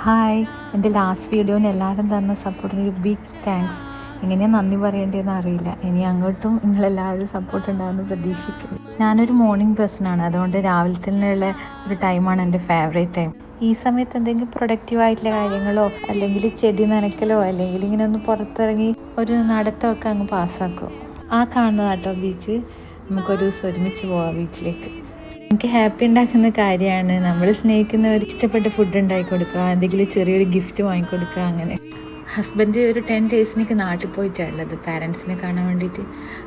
Hi, എൻ്റെ last വീഡിയോന് എല്ലാവരും തന്ന സപ്പോർട്ടിന് ഒരു ബിഗ് താങ്ക്സ്. എങ്ങനെയാണ് നന്ദി പറയേണ്ടതെന്ന് അറിയില്ല. ഇനി അങ്ങോട്ടും നിങ്ങളെല്ലാവരും സപ്പോർട്ട് ഉണ്ടാകുമെന്ന് പ്രതീക്ഷിക്കുന്നു. ഞാനൊരു മോർണിംഗ് പേഴ്സണാണ്, അതുകൊണ്ട് രാവിലെ തന്നെയുള്ള ഒരു ടൈമാണ് എൻ്റെ ഫേവറേറ്റ് ടൈം. ഈ സമയത്ത് എന്തെങ്കിലും പ്രൊഡക്റ്റീവായിട്ടുള്ള കാര്യങ്ങളോ അല്ലെങ്കിൽ ചെടി നനയ്ക്കലോ അല്ലെങ്കിൽ ഇങ്ങനെ ഒന്ന് പുറത്തിറങ്ങി ഒരു നടത്തമൊക്കെ അങ്ങ് പാസ്സാക്കും. ആ കാണുന്നതാട്ടോ ബീച്ച്. നമുക്കൊരു ദിവസം ഒരുമിച്ച് പോവാം ബീച്ചിലേക്ക്. എനിക്ക് ഹാപ്പി ഉണ്ടാക്കുന്ന കാര്യമാണ്. നമ്മൾ സ്നേഹിക്കുന്നവർ ഇഷ്ടപ്പെട്ട ഫുഡ് ഉണ്ടാക്കി കൊടുക്കുക, എന്തെങ്കിലും ചെറിയൊരു ഗിഫ്റ്റ് വാങ്ങിക്കൊടുക്കുക. അങ്ങനെ ഹസ്ബൻഡ് ഒരു 10 ഡേയ്സിനൊക്കെ നാട്ടിൽ പോയിട്ടുള്ളത് പാരൻസിനെ കാണാൻ വേണ്ടിയിട്ട്.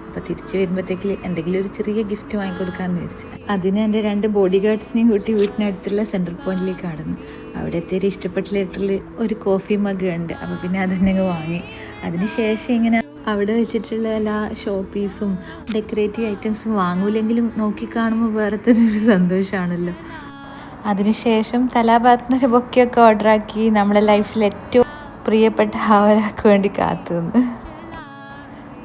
അപ്പോൾ തിരിച്ച് വരുമ്പോഴത്തേക്ക് എന്തെങ്കിലും ഒരു ചെറിയ ഗിഫ്റ്റ് വാങ്ങിക്കൊടുക്കാമെന്ന് വെച്ചു. അതിന് എൻ്റെ 2 ബോഡി ഗാർഡ്സിനെയും കൂട്ടി വീട്ടിനടുത്തുള്ള സെൻട്രൽ പോയിന്റിലേക്ക് കടന്നു. അവിടെ എത്തിയൊരു ഇഷ്ടപ്പെട്ട ലെറ്ററിൽ ഒരു കോഫി മഗ് ഉണ്ട്. അപ്പോൾ പിന്നെ അതന്നെ വാങ്ങി. അതിന് ശേഷം ഇങ്ങനെ അവിടെ വെച്ചിട്ടുള്ള എല്ലാ ഷോപ്പീസും ഡെക്കറേറ്റീവ് ഐറ്റംസും വാങ്ങൂലെങ്കിലും നോക്കിക്കാണുമ്പോൾ വേറെ തന്നെ ഒരു സന്തോഷമാണല്ലോ. അതിനുശേഷം തലാഭാഗത്തുനിന്നൊരു ബൊക്കെയൊക്കെ ഓർഡറാക്കി നമ്മളെ ലൈഫിൽ ഏറ്റവും പ്രിയപ്പെട്ട ഒരാൾക്ക് വേണ്ടി കാത്തുനിന്ന്.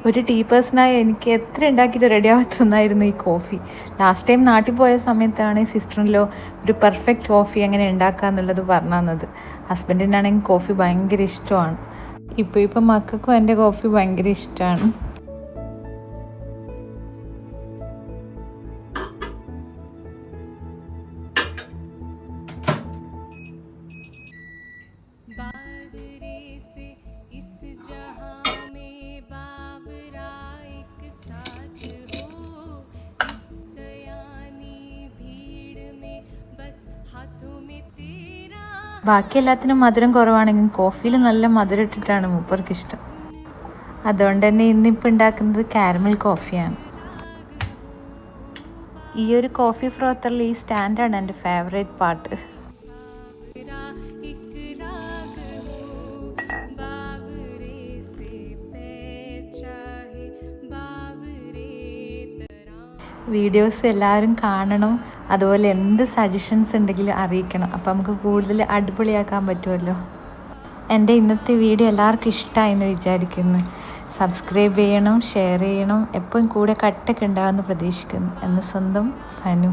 ഒരു ടീ പേഴ്സണായി എനിക്ക് എത്ര ഉണ്ടാക്കിയിട്ട് റെഡി ആവാത്തൊന്നായിരുന്നു ഈ കോഫി. ലാസ്റ്റ് ടൈം നാട്ടിൽ പോയ സമയത്താണ് സിസ്റ്ററിലോ ഒരു പെർഫെക്റ്റ് കോഫി എങ്ങനെ ഉണ്ടാക്കുക എന്നുള്ളത് പറഞ്ഞു തന്നത്. ഹസ്ബൻഡിനാണെങ്കിൽ കോഫി ഭയങ്കര ഇഷ്ടമാണ്. ഇപ്പം മക്കൾക്കും എൻ്റെ കോഫി ഭയങ്കര ഇഷ്ടമാണ്. ബാക്കി എല്ലാത്തിനും മധുരം കുറവാണെങ്കിലും കോഫിയിൽ നല്ല മധുരം ഇട്ടിട്ടാണ് മൂപ്പർക്ക് ഇഷ്ടം. അതുകൊണ്ട് തന്നെ ഇന്നിപ്പോൾ ഉണ്ടാക്കുന്നത് കാരമൽ കോഫിയാണ്. ഈ ഒരു കോഫി ഫ്രോത്തറിൽ ഈ സ്റ്റാൻഡാണ് എൻ്റെ ഫേവറേറ്റ് പാർട്ട്. വീഡിയോസ് എല്ലാവരും കാണണം. അതുപോലെ എന്ത് സജഷൻസ് ഉണ്ടെങ്കിലും അറിയിക്കണം. അപ്പോൾ നമുക്ക് കൂടുതൽ അടിപൊളിയാക്കാൻ പറ്റുമല്ലോ. എൻ്റെ ഇന്നത്തെ വീഡിയോ എല്ലാവർക്കും ഇഷ്ടമായെന്ന് വിചാരിക്കുന്നു. സബ്സ്ക്രൈബ് ചെയ്യണം, ഷെയർ ചെയ്യണം. എപ്പോഴും കൂടെ കട്ടൊക്കെ ഉണ്ടാകുമെന്ന് പ്രതീക്ഷിക്കുന്നു. എന്ന് സ്വന്തം ഫനു.